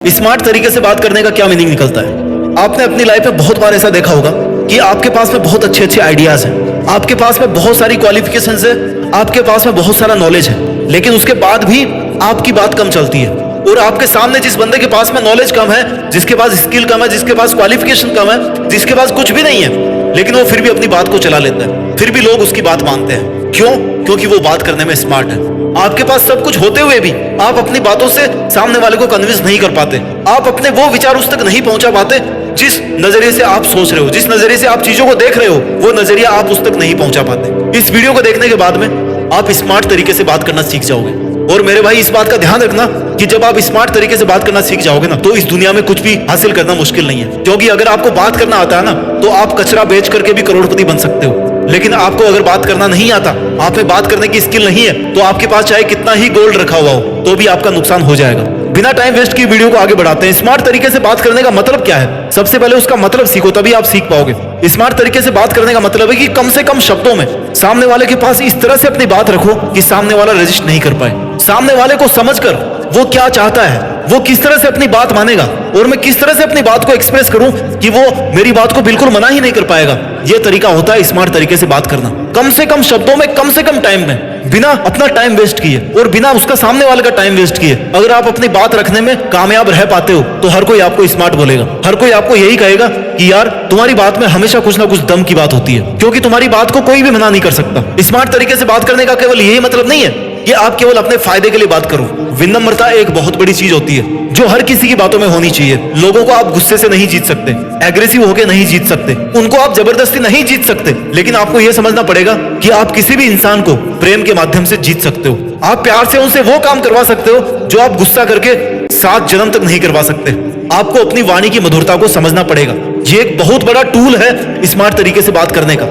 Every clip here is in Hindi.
स्मार्ट तरीके से बात करने का क्या मीनिंग निकलता है? आपने अपनी लाइफ में बहुत बार ऐसा देखा होगा कि आपके पास में बहुत अच्छे अच्छे आइडियाज हैं, आपके पास में बहुत सारी क्वालिफिकेशंस है, आपके पास में बहुत सारा नॉलेज है, लेकिन उसके बाद भी आपकी बात कम चलती है। और आपके सामने जिस बंदे के पास में नॉलेज कम है, जिसके पास स्किल कम है, जिसके पास क्वालिफिकेशन कम है, जिसके पास कुछ भी नहीं है, लेकिन वो फिर भी अपनी बात को चला लेता है, फिर भी लोग उसकी बात मानते हैं। क्यों? क्योंकि वो बात करने में स्मार्ट है। आपके पास सब कुछ होते हुए भी आप अपनी बातों से सामने वाले को कन्विंस नहीं कर पाते, आप अपने वो विचार उस तक नहीं पहुंचा पाते जिस नजरिए से आप सोच रहे हो, जिस नजरिए से आप चीजों को देख रहे हो, वो नजरिया आप उस तक नहीं पहुंचा पाते। इस वीडियो को देखने के बाद में आप स्मार्ट तरीके से बात करना सीख जाओगे। और मेरे भाई, इस बात का ध्यान रखना कि जब आप स्मार्ट तरीके से बात करना सीख जाओगे ना, तो इस दुनिया में कुछ भी हासिल करना मुश्किल नहीं है। क्योंकि अगर आपको बात करना आता है ना, तो आप कचरा बेच करके भी करोड़पति बन सकते हो। लेकिन आपको अगर बात करना नहीं आता, आप में बात करने की स्किल नहीं है, तो आपके पास चाहे कितना ही गोल्ड रखा हुआ हो, तो भी आपका नुकसान हो जाएगा। बिना टाइम वेस्ट की वीडियो को आगे बढ़ाते हैं। स्मार्ट तरीके से बात करने का मतलब क्या है? सबसे पहले उसका मतलब सीखो, तभी आप सीख पाओगे। स्मार्ट तरीके से बात करने का मतलब है कि कम से कम शब्दों में सामने वाले के पास इस तरह से अपनी बात रखो कि सामने वाला रजिस्ट नहीं कर पाए। सामने वाले को समझकर वो क्या चाहता है, वो किस तरह से अपनी बात मानेगा, और मैं किस तरह से अपनी बात को एक्सप्रेस करूं कि वो मेरी बात को बिल्कुल मना ही नहीं कर पाएगा। ये तरीका होता है स्मार्ट तरीके से बात करना। कम से कम शब्दों में, कम से कम टाइम में, बिना अपना टाइम वेस्ट किए और बिना उसका सामने वाले का टाइम वेस्ट किए अगर आप अपनी बात रखने में कामयाब रह पाते हो, तो हर कोई आपको स्मार्ट बोलेगा। हर कोई आपको यही कहेगा कि यार, तुम्हारी बात में हमेशा कुछ ना कुछ दम की बात होती है, क्योंकि तुम्हारी बात को कोई भी मना नहीं कर सकता। स्मार्ट तरीके से बात करने का केवल यही मतलब नहीं है कि आप केवल अपने फायदे के लिए बात करो। विनम्रता एक बहुत बड़ी चीज होती है जो हर किसी की बातों में होनी चाहिए। लोगों को आप गुस्से से नहीं जीत सकते, एग्रेसिव होकर नहीं जीत सकते, उनको आप जबरदस्ती नहीं जीत सकते, लेकिन आपको यह समझना पड़ेगा कि आप किसी भी इंसान को प्रेम के माध्यम से जीत सकते हो। आप प्यार से उनसे वो काम करवा सकते हो जो आप गुस्सा करके 7 जन्म तक नहीं करवा सकते। आपको अपनी वाणी की मधुरता को समझना पड़ेगा। ये एक बहुत बड़ा टूल है स्मार्ट तरीके से बात करने का।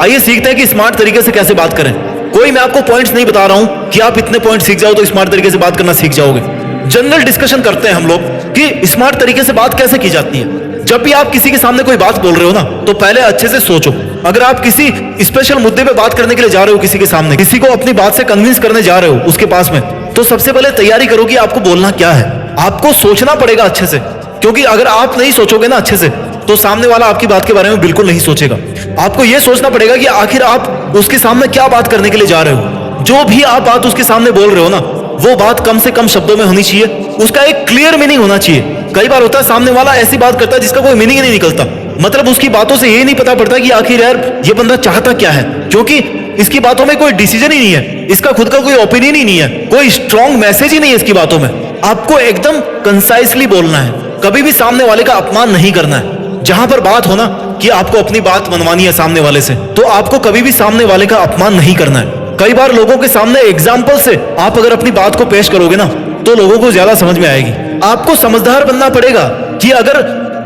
आइए सीखते हैं कि स्मार्ट तरीके से कैसे बात करें। कोई मैं आपको पॉइंट्स नहीं बता रहा हूं कि आप इतने पॉइंट सीख जाओ तो स्मार्ट तरीके से बात करना सीख जाओगे। जनरल डिस्कशन करते हैं हम लोग कि स्मार्ट तरीके से बात कैसे की जाती है। जब भी आप किसी के सामने कोई बात बोल रहे हो ना, तो पहले अच्छे से सोचो। अगर आप किसी स्पेशल मुद्दे पे बात करने के लिए जा रहे हो, किसी के सामने, किसी को अपनी बात से कन्विंस करने जा रहे हो उसके पास में, तो सबसे पहले तैयारी करो कि आपको बोलना क्या है। आपको सोचना पड़ेगा अच्छे से, क्योंकि अगर आप नहीं सोचोगे ना अच्छे से, तो सामने वाला आपकी बात के बारे में बिल्कुल नहीं सोचेगा। आपको यह सोचना पड़ेगा कि आखिर आप उसके सामने क्या बात करने के लिए जा रहे हो। जो भी आप बात उसके सामने बोल रहे हो ना, वो बात कम से कम शब्दों में होनी चाहिए, उसका एक क्लियर मीनिंग होना चाहिए। कई बार होता है सामने वाला ऐसी बात करता है जिसका कोई मीनिंग ही नहीं निकलता, मतलब उसकी बातों से ये नहीं पता पड़ता कि आखिर यार ये बंदा चाहता क्या है, क्योंकि इसकी बातों में कोई डिसीजन ही नहीं है, इसका खुद का कोई ओपिनियन ही नहीं है, कोई स्ट्रॉन्ग मैसेज ही नहीं है इसकी बातों में। आपको एकदम कंसाइसली बोलना है, कभी भी सामने वाले का अपमान नहीं करना है। जहां पर बात हो ना कि आपको अपनी बात मनवानी है सामने वाले से, तो आपको कभी भी सामने वाले का अपमान नहीं करना है। कई बार लोगों के सामने एग्जाम्पल से आप अगर अपनी बात को पेश करोगे ना, तो लोगों को ज्यादा समझ में आएगी। आपको समझदार बनना पड़ेगा कि अगर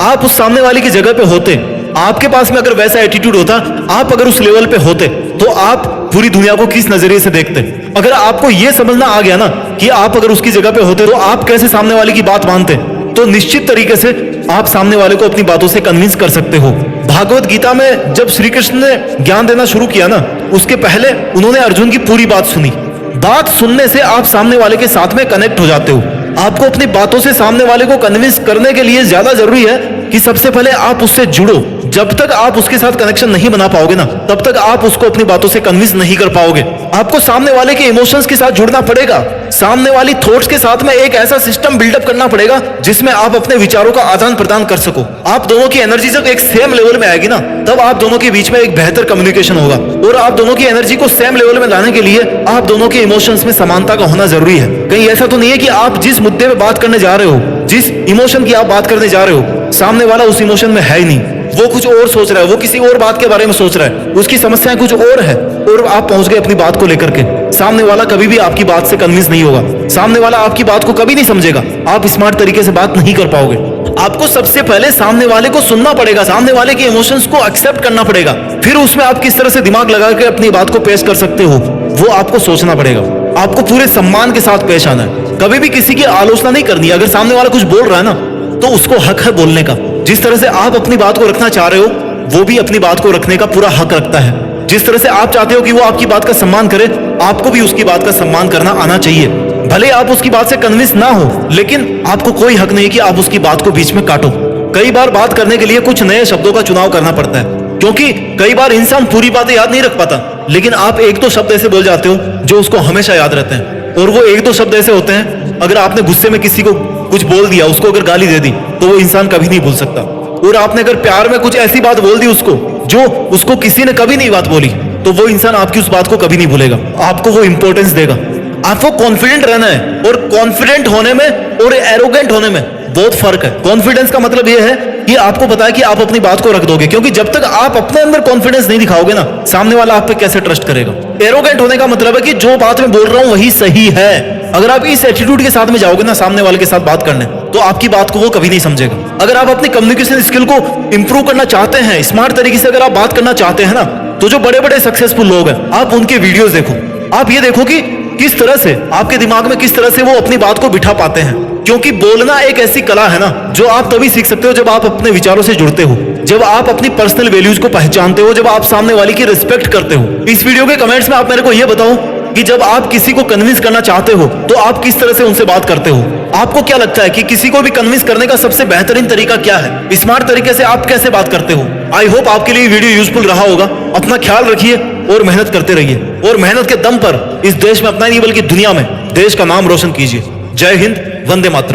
आप उस सामने वाले की जगह पे होते, आपके पास में अगर वैसा एटीट्यूड होता, आप अगर उस लेवल पे होते, तो आप पूरी दुनिया को किस नजरिए से देखते। अगर आपको यह समझना आ गया ना कि आप अगर उसकी जगह पे होते, तो आप कैसे सामने वाले की बात मानते, तो निश्चित तरीके से आप सामने वाले को अपनी बातों से कन्विंस कर सकते हो। भागवत गीता में जब श्री कृष्ण ने ज्ञान देना शुरू किया ना, उसके पहले उन्होंने अर्जुन की पूरी बात सुनी। बात सुनने से आप सामने वाले के साथ में कनेक्ट हो जाते हो। आपको अपनी बातों से सामने वाले को कन्विंस करने के लिए ज्यादा जरूरी है कि सबसे पहले आप उससे जुड़ो। जब तक आप उसके साथ कनेक्शन नहीं बना पाओगे ना, तब तक आप उसको अपनी बातों से कन्विंस नहीं कर पाओगे। आपको सामने वाले के इमोशंस के साथ जुड़ना पड़ेगा, सामने वाली थॉट्स के साथ में एक ऐसा सिस्टम बिल्डअप करना पड़ेगा जिसमें आप अपने विचारों का आदान प्रदान कर सको। आप दोनों की एनर्जी जब एक सेम लेवल में आएगी ना, तब आप दोनों के बीच में एक बेहतर कम्युनिकेशन होगा। और आप दोनों की एनर्जी को सेम लेवल में लाने के लिए आप दोनों के इमोशंस में समानता का होना जरूरी है। कहीं ऐसा तो नहीं है कि आप जिस मुद्दे पे बात करने जा रहे हो, जिस इमोशन की आप बात करने जा रहे हो, सामने वाला उस इमोशन में है ही नहीं, वो कुछ और सोच रहा है, वो किसी और बात के बारे में सोच रहा है, उसकी समस्याएं कुछ और है, और आप पहुंच गए अपनी बात को लेकर के। सामने वाला कभी भी आपकी बात से कन्विंस नहीं होगा, सामने वाला आपकी बात को कभी नहीं समझेगा, आप स्मार्ट तरीके से बात नहीं कर पाओगे। आपको सबसे पहले सामने वाले को सुनना पड़ेगा, सामने वाले के इमोशंस को एक्सेप्ट करना पड़ेगा, फिर उसमें आप किस तरह से दिमाग लगा के अपनी बात को पेश कर सकते हो, वो आपको सोचना पड़ेगा। आपको पूरे सम्मान के साथ पेश आना है, कभी भी किसी की आलोचना नहीं करनी है। अगर सामने वाला कुछ बोल रहा है ना, तो उसको हक है बोलने का। जिस तरह से आप अपनी बात को रखना चाह रहे हो, वो भी अपनी बात को रखने का पूरा हक रखता है। जिस तरह से आप चाहते हो कि वो आपकी बात का सम्मान करे, आपको भी उसकी बात का सम्मान करना आना चाहिए। भले आप उसकी बात से कन्विंस ना हो, लेकिन आपको कोई हक नहीं कि आप उसकी बात को बीच में काटो। कई बार बात करने के लिए कुछ नए शब्दों का चुनाव करना पड़ता है, क्योंकि कई बार इंसान पूरी बातें याद नहीं रख पाता, लेकिन आप एक दो शब्द ऐसे बोल जाते हो जो उसको हमेशा याद रहते हैं। और वो एक दो शब्द ऐसे होते हैं, अगर आपने गुस्से में किसी को कुछ बोल दिया, उसको अगर गाली दे दी, तो वो इंसान कभी नहीं भूल सकता। और आपने अगर प्यार में कुछ ऐसी बात बोल दी उसको जो उसको किसी ने कभी नहीं बात बोली, तो वो इंसान आपकी उस बात को कभी नहीं भूलेगा, आपको वो इंपॉर्टेंस देगा। आपको कॉन्फिडेंट रहना है, और कॉन्फिडेंट होने में और एरोगेंट होने में बहुत फर्क है। कॉन्फिडेंस का मतलब यह है कि आपको पता है कि आप अपनी बात को रख दोगे, क्योंकि जब तक आप अपने अंदर कॉन्फिडेंस नहीं दिखाओगे ना, सामने वाला आप पे कैसे ट्रस्ट करेगा। एरोगेंट होने का मतलब है कि जो बात मैं बोल रहा हूं वही सही है। अगर आप इस एटीट्यूड के साथ में जाओगे ना सामने वाले के साथ बात करने, तो आपकी बात को वो कभी नहीं समझेगा। अगर आप अपनी कम्युनिकेशन स्किल को इंप्रूव करना चाहते हैं, स्मार्ट तरीके से अगर आप बात करना चाहते हैं ना, तो जो बड़े बड़े सक्सेसफुल लोग हैं, आप उनके वीडियोस देखो। आप ये देखो कि किस तरह से आपके दिमाग में किस तरह से वो अपनी बात को बिठा पाते हैं, क्योंकि बोलना एक ऐसी कला है ना, जो आप तभी सीख सकते हो जब आप अपने विचारों से जुड़ते हो, जब आप अपनी पर्सनल वैल्यूज को पहचानते हो, जब आप सामने वाले की रिस्पेक्ट करते हो। इस वीडियो के कमेंट्स में आप मेरे को यह बताओ कि जब आप किसी को कन्विंस करना चाहते हो, तो आप किस तरह से उनसे बात करते हो। आपको क्या लगता है कि किसी को भी कन्विंस करने का सबसे बेहतरीन तरीका क्या है? स्मार्ट तरीके से आप कैसे बात करते हो? आई होप आपके लिए वीडियो यूजफुल रहा होगा। अपना ख्याल रखिए और मेहनत करते रहिए, और मेहनत के दम पर इस देश में अपना नहीं बल्कि दुनिया में देश का नाम रोशन कीजिए। जय हिंद, वंदे मातरम।